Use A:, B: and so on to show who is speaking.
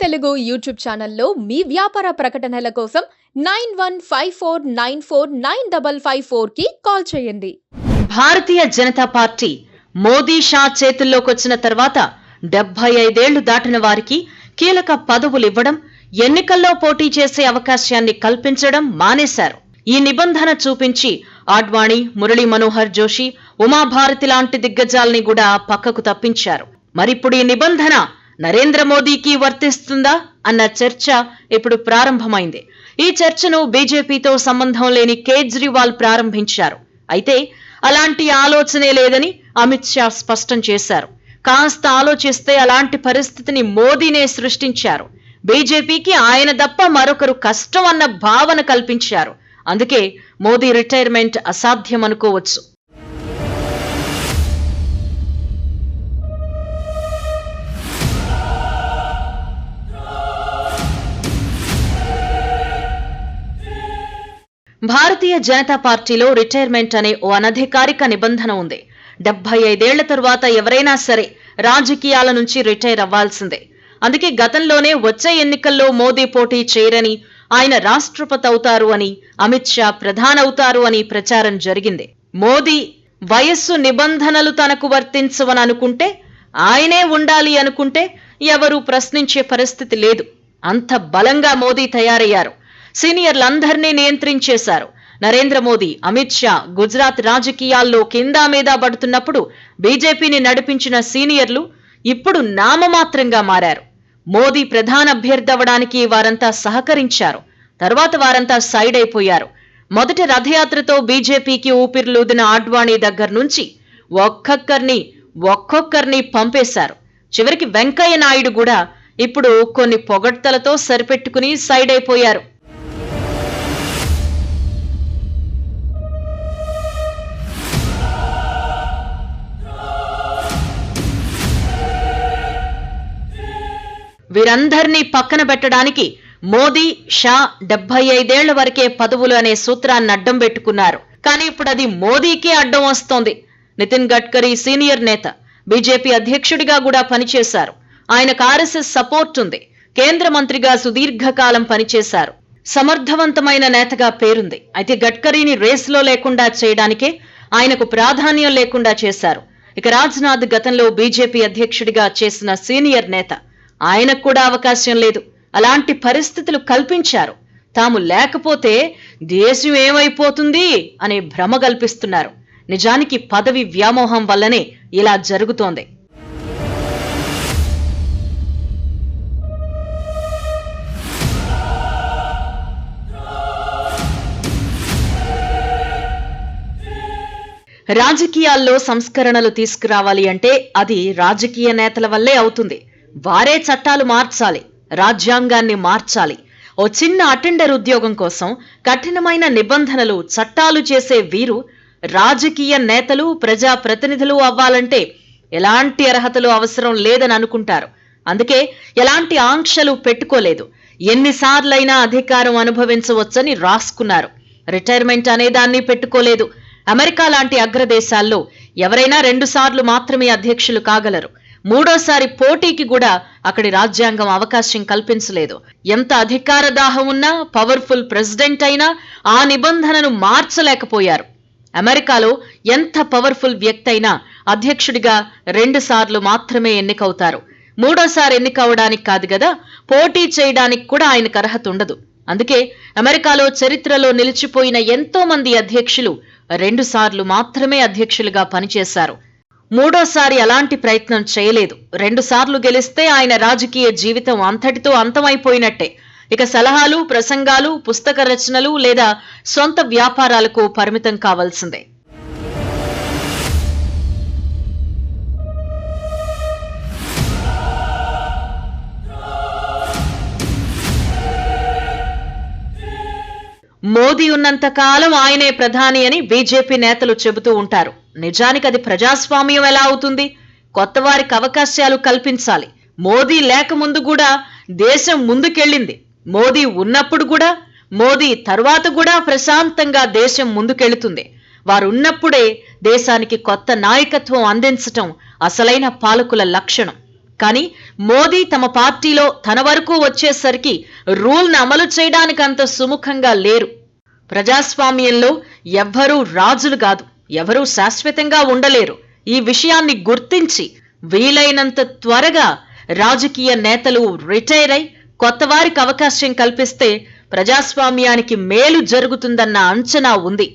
A: Telugu YouTube ఛానల్లో మీ వ్యాపార ప్రకటనల కోసం 9154949554 కి కాల్ చేయండి.
B: భారతీయ జనతా పార్టీ మోదీ షా చేతుల్లోకి వచ్చిన తర్వాత 75 ఏళ్లు దాటిన వారికి కీలక పదవులు ఇవ్వడం, ఎన్నికల్లో పోటీ చేసే అవకాశాన్ని కల్పించడం మానేశారు. ఈ నిబంధన చూపించి ఆడ్వాణి, మురళీ మనోహర్ జోషి, ఉమాభారతి లాంటి దిగ్గజాల్ని కూడా పక్కకు తప్పించారు. మరిప్పుడు ఈ నిబంధన నరేంద్ర మోదీకి వర్తిస్తుందా అన్న చర్చ ఇప్పుడు ప్రారంభమైంది. ఈ చర్చను బీజేపీతో సంబంధం లేని కేజ్రీవాల్ ప్రారంభించారు. అయితే అలాంటి ఆలోచనే లేదని అమిత్ షా స్పష్టం చేశారు. కాస్త ఆలోచిస్తే అలాంటి పరిస్థితిని మోదీనే సృష్టించారు. బీజేపీకి ఆయన తప్ప మరొకరు కష్టం అన్న భావన కల్పించారు. అందుకే మోదీ రిటైర్మెంట్ అసాధ్యం అనుకోవచ్చు. భారతీయ జనతా పార్టీలో రిటైర్మెంట్ అనే ఓ అనధికారిక నిబంధన ఉంది. 75 ఏళ్ల తరువాత ఎవరైనా సరే రాజకీయాల నుంచి రిటైర్ అవ్వాల్సిందే. అందుకే గతంలోనే వచ్చే ఎన్నికల్లో మోదీ పోటీ చేయరని, ఆయన రాష్ట్రపతి అవుతారు అని, అమిత్ షా ప్రధానవుతారు అని ప్రచారం జరిగింది. మోదీ వయస్సు నిబంధనలు తనకు వర్తించవని అనుకుంటే, ఆయనే ఉండాలి అనుకుంటే ఎవరూ ప్రశ్నించే పరిస్థితి లేదు. అంత బలంగా మోదీ తయారయ్యారు. సీనియర్లందర్నీ నియంత్రించేశారు. నరేంద్ర మోదీ, అమిత్ షా గుజరాత్ రాజకీయాల్లో కిందా మీద పడుతున్నప్పుడు బీజేపీని నడిపించిన సీనియర్లు ఇప్పుడు నామమాత్రంగా మారారు. మోదీ ప్రధాన అభ్యర్థి అవ్వడానికి వారంతా సహకరించారు. తర్వాత వారంతా సైడ్ అయిపోయారు. మొదటి రథయాత్రతో బీజేపీకి ఊపిరిలూదిన ఆడ్వాణి దగ్గర నుంచి ఒక్కొక్కరిని పంపేశారు. చివరికి వెంకయ్య నాయుడు కూడా ఇప్పుడు కొన్ని పొగడ్తలతో సరిపెట్టుకుని సైడ్ అయిపోయారు. వీరందర్నీ పక్కన పెట్టడానికి మోదీ, షా 75 ఏళ్ల వరకే పదవులు అనే సూత్రాన్ని అడ్డం పెట్టుకున్నారు. కానీ ఇప్పుడు అది మోదీకే అడ్డం వస్తోంది. నితిన్ గడ్కరీ సీనియర్ నేత, బీజేపీ అధ్యక్షుడిగా కూడా పనిచేశారు. ఆయనకు ఆర్ఎస్ఎస్ సపోర్ట్ ఉంది. కేంద్ర మంత్రిగా సుదీర్ఘకాలం పనిచేశారు. సమర్థవంతమైన నేతగా పేరుంది. అయితే గడ్కరీని రేసులో లేకుండా చేయడానికే ఆయనకు ప్రాధాన్యం లేకుండా చేశారు. ఇక రాజ్నాథ్ గతంలో బీజేపీ అధ్యక్షుడిగా చేసిన సీనియర్ నేత, ఆయనకు కూడా అవకాశం లేదు. అలాంటి పరిస్థితులు కల్పించారు. తాము లేకపోతే దేశం ఏమైపోతుంది అనే భ్రమ కల్పిస్తున్నారు. నిజానికి పదవి వ్యామోహం వల్లనే ఇలా జరుగుతోంది. రాజకీయాల్లో సంస్కరణలు తీసుకురావాలి అంటే అది రాజకీయ నేతల వల్లే అవుతుంది. వారే చట్టాలు మార్చాలి, రాజ్యాంగాన్ని మార్చాలి. ఓ చిన్న అటెండర్ ఉద్యోగం కోసం కఠినమైన నిబంధనలు, చట్టాలు చేసే వీరు రాజకీయ నేతలు, ప్రజా ప్రతినిధులు అవ్వాలంటే ఎలాంటి అర్హతలు అవసరం లేదని అనుకుంటారు. అందుకే ఎలాంటి ఆంక్షలు పెట్టుకోలేదు. ఎన్నిసార్లైనా అధికారం అనుభవించవచ్చని రాసుకున్నారు. రిటైర్మెంట్ అనేదాన్ని పెట్టుకోలేదు. అమెరికా లాంటి అగ్రదేశాల్లో ఎవరైనా 2 సార్లు మాత్రమే అధ్యక్షులు కాగలరు. 3వ పోటీకి కూడా అక్కడి రాజ్యాంగం అవకాశం కల్పించలేదు. ఎంత అధికార దాహం ఉన్నా, పవర్ఫుల్ ప్రెసిడెంట్ అయినా ఆ నిబంధనను మార్చలేకపోయారు. అమెరికాలో ఎంత పవర్ఫుల్ వ్యక్తి అయినా అధ్యక్షుడిగా 2 సార్లు మాత్రమే ఎన్నికవుతారు. 3వసారి ఎన్నికవడానికి కాదు కదా, పోటీ చేయడానికి కూడా ఆయనకు అర్హత ఉండదు. అందుకే అమెరికాలో చరిత్రలో నిలిచిపోయిన ఎంతో మంది అధ్యక్షులు 2 సార్లు మాత్రమే అధ్యక్షులుగా పనిచేశారు. 3వసారి అలాంటి ప్రయత్నం చేయలేదు. 2 సార్లు గెలిస్తే ఆయన రాజకీయ జీవితం అంతటితో అంతమైపోయినట్టే. ఇక సలహాలు, ప్రసంగాలు, పుస్తక రచనలు లేదా సొంత వ్యాపారాలకు పరిమితం కావాల్సిందే. మోదీ ఉన్నంత కాలం ఆయనే ప్రధాని అని బీజేపీ నేతలు చెబుతూ ఉంటారు. నిజానికి అది ప్రజాస్వామ్యం ఎలా అవుతుంది? కొత్త వారికి అవకాశాలు కల్పించాలి. మోదీ లేకముందు కూడా దేశం ముందుకెళ్ళింది. మోదీ ఉన్నప్పుడు కూడా, మోదీ తరువాత కూడా ప్రశాంతంగా దేశం ముందుకెళ్తుంది. వారున్నప్పుడే దేశానికి కొత్త నాయకత్వం అందించటం అసలైన పాలకుల లక్షణం. కానీ మోదీ తమ పార్టీలో తన వరకు వచ్చేసరికి రూల్ను అమలు చేయడానికి అంత సుముఖంగా లేరు. ప్రజాస్వామ్యంలో ఎవ్వరూ రాజులు కాదు, ఎవరూ శాశ్వతంగా ఉండలేరు. ఈ విషయాన్ని గుర్తించి వీలైనంత త్వరగా రాజకీయ నేతలు రిటైర్ అయి కొత్తవారికి అవకాశం కల్పిస్తే ప్రజాస్వామ్యానికి మేలు జరుగుతుందన్న అంచనా ఉంది.